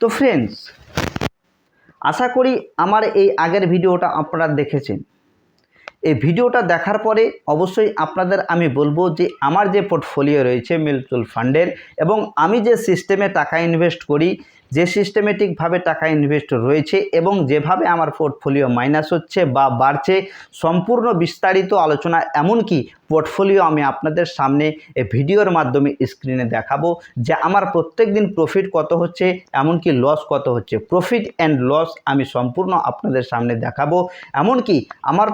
তো ফ্রেন্ডস, আশা করি আমার এই আগের ভিডিওটা আপনারা দেখেছেন। এই ভিডিওটা দেখার পরে অবশ্যই আপনাদের আমি বলবো যে আমার যে পোর্টফোলিও রয়েছে মিউচুয়াল ফান্ডের, এবং আমি যে সিস্টেমে টাকা ইনভেস্ট করি, যে সিস্টেমেটিকভাবে টাকা ইনভেস্ট রয়েছে এবং যেভাবে আমার পোর্টফোলিও মাইনাস হচ্ছে বা বাড়ছে, সম্পূর্ণ বিস্তারিত আলোচনা, এমনকি পোর্টফোলিও আমি আপনাদের সামনে এই ভিডিওর মাধ্যমে স্ক্রিনে দেখাবো যে আমার প্রত্যেক দিন প্রফিট কত হচ্ছে, এমনকি লস কত হচ্ছে। প্রফিট অ্যান্ড লস আমি সম্পূর্ণ আপনাদের সামনে দেখাবো। এমনকি আমার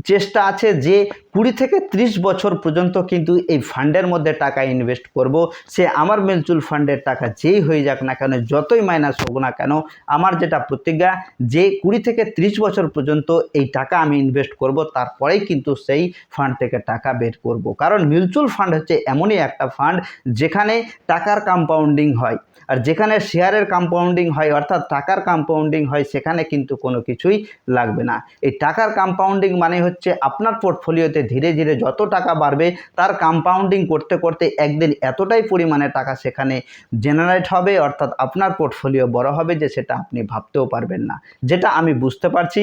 চেষ্টা আছে যে 20 থেকে 30 বছর পর্যন্ত কিন্তু এই ফান্ডের মধ্যে টাকা ইনভেস্ট করব। সে আমার মিউচুয়াল ফান্ডের টাকা যেই হয়ে যাক না কেন, যতই মাইনাস হোক না কেন, আমার যেটা প্রতিজ্ঞা যে 20 থেকে 30 বছর পর্যন্ত এই টাকা আমি ইনভেস্ট করব, তারপরেই কিন্তু সেই ফান্ড থেকে টাকা বের করব। কারণ মিউচুয়াল ফান্ড হচ্ছে এমনই একটা ফান্ড যেখানে টাকার কম্পাউন্ডিং হয়, আর যেখানে শেয়ারের কম্পাউন্ডিং হয়, অর্থাৎ টাকার কম্পাউন্ডিং হয়, সেখানে কিন্তু কোনো কিছুই লাগবে না। এই টাকার কম্পাউন্ডিং মানে হচ্ছে আপনার পোর্টফোলিওতে ধীরে ধীরে যত টাকা বাড়বে, তার কম্পাউন্ডিং করতে করতে একদিন এতটাই পরিমাণে টাকা সেখানে জেনারেট হবে, অর্থাৎ আপনার পোর্টফোলিও বড় হবে যে সেটা আপনি ভাবতেও পারবেন না। যেটা আমি বুঝতে পারছি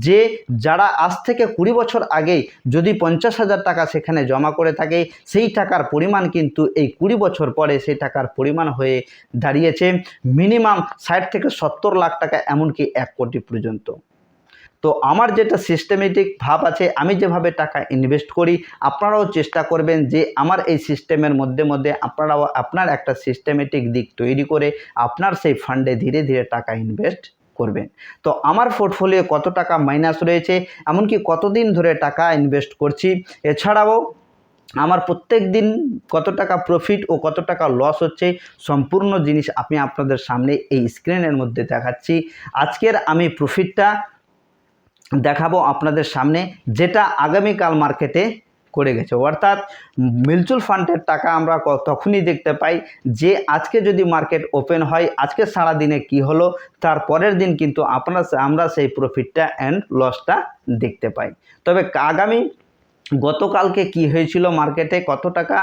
যে যারা আজ থেকে 20 বছর আগেই যদি 50,000 টাকা সেখানে জমা করে থাকে, সেই টাকার পরিমাণ কিন্তু এই 20 বছর পরে সেই টাকার পরিমাণ হয়ে দাঁড়িয়েছে মিনিমাম 60 থেকে 70 লাখ টাকা, এমনকি 1 কোটি পর্যন্ত। তো আমার যেটা সিস্টেমেটিক ভাব আছে, আমি যেভাবে টাকা ইনভেস্ট করি, আপনারাও চেষ্টা করবেন যে আমার এই সিস্টেমের মধ্যে মধ্যে আপনারাও আপনার একটা সিস্টেমেটিক দিক তৈরি করে আপনার সেই ফান্ডে ধীরে ধীরে টাকা ইনভেস্ট করবেন। তো আমার পোর্টফোলিও কত টাকা মাইনাস রয়েছে, এমনকি কতদিন ধরে টাকা ইনভেস্ট করছি, এছাড়াও আমার প্রত্যেক দিন কত টাকা প্রফিট ও কত টাকা লস হচ্ছে, সম্পূর্ণ জিনিস আমি আপনাদের সামনে এই স্ক্রিনের মধ্যে দেখাচ্ছি। আজকের আমি প্রফিটটা দেখাবো আপনাদের সামনে, যেটা আগামীকাল মার্কেটে করে গেছে। অর্থাৎ মিউচুয়াল ফান্ডের টাকা আমরা তখনই দেখতে পাই যে আজকে যদি মার্কেট ওপেন হয়, আজকে সারাদিনে কি হলো, তার পরের দিন কিন্তু আমরা সেই প্রফিটটা অ্যান্ড লসটা দেখতে পাই। তবে আগামী গতকালকে কি হয়েছিল মার্কেটে, কত টাকা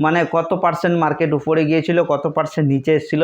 মানে কত পার্সেন্ট মার্কেট উপরে গিয়েছিল, কত পার্সেন্ট নিচে এসেছিল,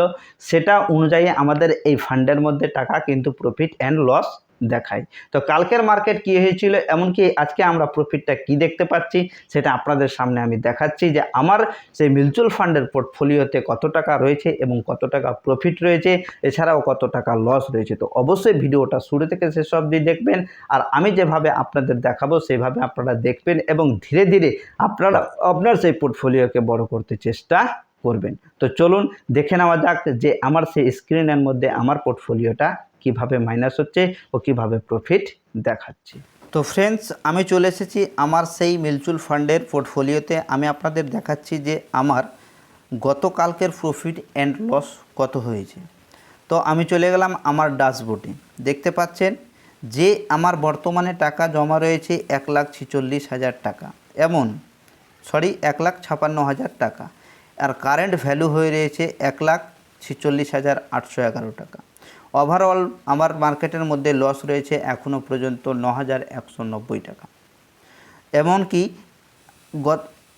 সেটা অনুযায়ী আমাদের এই ফান্ডের মধ্যে টাকা কিন্তু প্রফিট অ্যান্ড লস দেখায়। তো কালকের মার্কেট কি হয়েছিল, এমনকি আজকে আমরা প্রফিটটা কি দেখতে পাচ্ছি, সেটা আপনাদের সামনে আমি দেখাচ্ছি যে আমার সেই মিউচুয়াল ফান্ডের পোর্টফোলিওতে কত টাকা রয়েছে এবং কত টাকা প্রফিট রয়েছে, এছাড়াও কত টাকা লস রয়েছে। তো অবশ্যই ভিডিওটা শুরু থেকে শেষ অবধি দেখবেন, আর আমি যেভাবে আপনাদের দেখাবো সেভাবে আপনারা দেখবেন এবং ধীরে ধীরে আপনারা আপনার সেই পোর্টফোলিওকে বড় করতে চেষ্টা করবেন। তো চলুন দেখে নেওয়া যাক যে আমার সেই স্ক্রিনের মধ্যে আমার পোর্টফোলিওটা কিভাবে মাইনাস হচ্ছে ও কিভাবে প্রফিট দেখাচ্ছে। তো ফ্রেন্ডস, আমি চলে এসেছি আমার সেই মিউচুয়াল ফান্ডের পোর্টফোলিওতে। আমি আপনাদের দেখাচ্ছি যে আমার গতকালকের প্রফিট অ্যান্ড লস কত হয়েছে। তো আমি চলে গেলাম আমার ড্যাশবোর্ডে। দেখতে পাচ্ছেন যে আমার বর্তমানে টাকা জমা রয়েছে 1,46,000 টাকা, 1,56,000 টাকা, আর কারেন্ট ভ্যালু হয়ে রয়েছে 1,46,811 টাকা। ওভারঅল আমার মার্কেটের মধ্যে লস রয়েছে এখনও পর্যন্ত 9,190 টাকা। এমনকি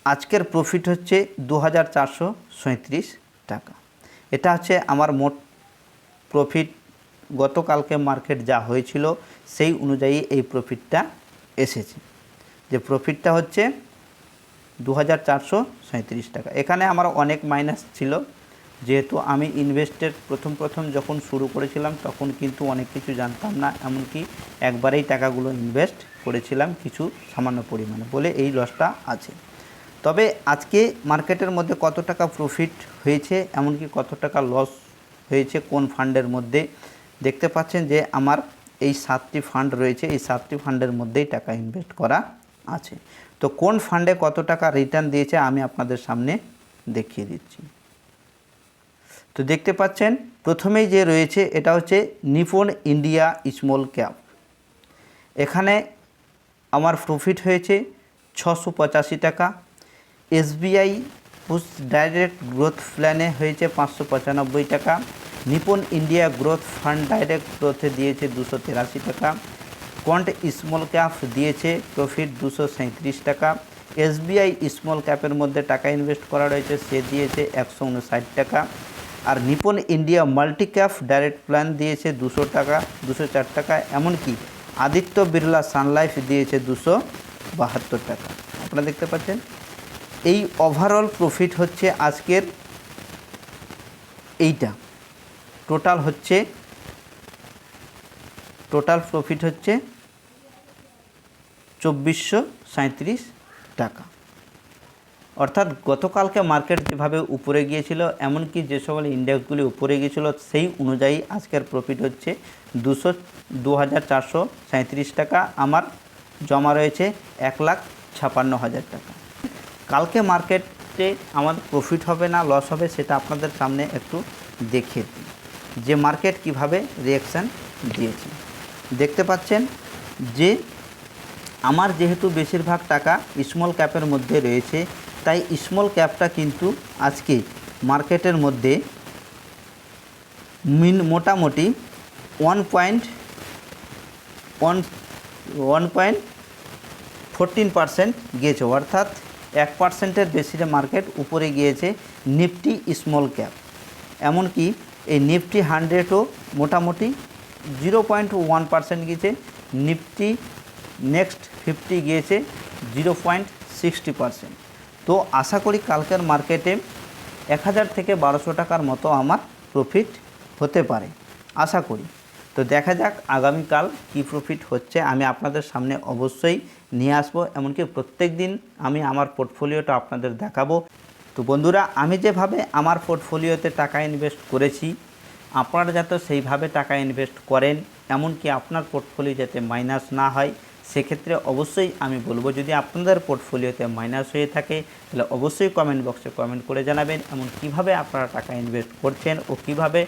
আজকের প্রফিট হচ্ছে 2,437 টাকা। এটা হচ্ছে আমার মোট প্রফিট। গতকালকে মার্কেট যা হয়েছিল সেই অনুযায়ী এই প্রফিটটা এসেছে, যে প্রফিটটা হচ্ছে 2,437 টাকা। এখানে আমার অনেক মাইনাস ছিল, যেহেতু আমি ইনভেস্টের প্রথম যখন শুরু করেছিলাম তখন কিন্তু অনেক কিছু জানতাম না, এমনকি একবারেই টাকাগুলো ইনভেস্ট করেছিলাম কিছু সামান্য পরিমাণে, বলে এই লসটা আছে। তবে আজকে মার্কেটের মধ্যে কত টাকা প্রফিট হয়েছে, এমনকি কত টাকা লস হয়েছে কোন ফান্ডের মধ্যে, দেখতে পাচ্ছেন যে আমার এই 7টি ফান্ড রয়েছে, এই 7টি ফান্ডের মধ্যেই টাকা ইনভেস্ট করা আছে। তো কোন ফান্ডে কত টাকা রিটার্ন দিয়েছে আমি আপনাদের সামনে দেখিয়ে দিচ্ছি। তো দেখতে পাচ্ছেন প্রথমেই যে রয়েছে এটা হচ্ছে নিপন ইন্ডিয়া স্মল ক্যাপ। এখানে আমার প্রফিট হয়েছে 685 টাকা। SBI পোস্ট ডাইরেক্ট গ্রোথ প্ল্যানে হয়েছে 595 টাকা। Nippon India growth fund direct গ্রোথে দিয়েছে 283 টাকা। কোয়ান্ট স্মল ক্যাপ দিয়েছে প্রফিট 237 টাকা। SBI স্মল ক্যাপের মধ্যে টাকা ইনভেস্ট করা রয়েছে, সে দিয়েছে 159 টাকা। আর Nippon India multi cap direct plan দিয়েছে 200 টাকা, 204 টাকা। এমনকি আদিত্য বিড়লা সানলাইফ দিয়েছে 272 টাকা। আপনারা দেখতে পাচ্ছেন এই ওভারঅল প্রফিট হচ্ছে আজকের এইটা। টোটাল প্রফিট হচ্ছে 2437 টাকা। অর্থাৎ গতকালকে মার্কেট যেভাবে উপরে গিয়েছিল, এমনকি যে সকল ইন্ডেক্সগুলি উপরে গিয়েছিল সেই অনুযায়ী আজকের প্রফিট হচ্ছে 2437 টাকা। আমার জমা রয়েছে 1,56,000 টাকা। কালকে মার্কেটে আমার প্রফিট হবে না লস হবে সেটা আপনাদের সামনে একটু দেখিয়ে দিই যে মার্কেট কিভাবে রিঅ্যাকশান দিয়েছে। দেখতে পাচ্ছেন যে আমার যেহেতু বেশিরভাগ টাকা স্মল ক্যাপের মধ্যে রয়েছে, তাই স্মল ক্যাপটা কিন্তু আজকে মার্কেটের মধ্যে মোটামুটি 1.14% গিয়েছে, অর্থাৎ 1%-এর বেশি মার্কেট উপরে গিয়েছে নিফটি স্মল ক্যাপ। এমনকি এই নিফটি 100ও মোটামুটি 0.1% গিয়েছে, নিফটি নেক্সট 50 গিয়েছে 0.60%। তো আশা করি কালকের মার্কেটে 1000 থেকে 1200 টাকার মতো আমার প্রফিট হতে পারে, আশা করি। তো দেখা যাক আগামীকাল কি প্রফিট হচ্ছে, আমি আপনাদের সামনে অবশ্যই নিয়ে আসবো। এমনকি প্রত্যেক দিন আমি আমার পোর্টফোলিওটা আপনাদের দেখাবো। তো বন্ধুরা, আমি যেভাবে আমার পোর্টফোলিওতে টাকা ইনভেস্ট করেছি, আপনারা যাতে সেইভাবে টাকা ইনভেস্ট করেন, এমনকি আপনার পোর্টফোলিও যাতে মাইনাস না হয়, সেক্ষেত্রে অবশ্যই আমি বলবো যদি আপনাদের পোর্টফোলিওতে মাইনাস হয়ে থাকে তাহলে অবশ্যই কমেন্ট বক্সে কমেন্ট করে জানাবেন। এমন কিভাবে আপনারা টাকা ইনভেস্ট করছেন ও কিভাবে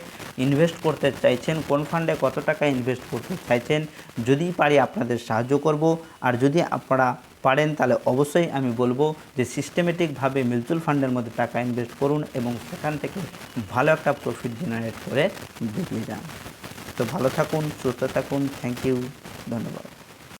ইনভেস্ট করতে চাইছেন, কোন ফান্ডে কত টাকা ইনভেস্ট করতে চাইছেন, যদি পারি আপনাদের সাহায্য করব। আর যদি আপনারা পারেন তাহলে অবশ্যই আমি বলবো যে সিস্টেমেটিকভাবে মিউচুয়াল ফান্ডের মধ্যে টাকা ইনভেস্ট করুন এবং সেখান থেকে ভালো একটা প্রফিট জেনারেট করে বেরিয়ে যান। তো ভালো থাকুন, সুস্থ থাকুন। থ্যাংক ইউ, ধন্যবাদ।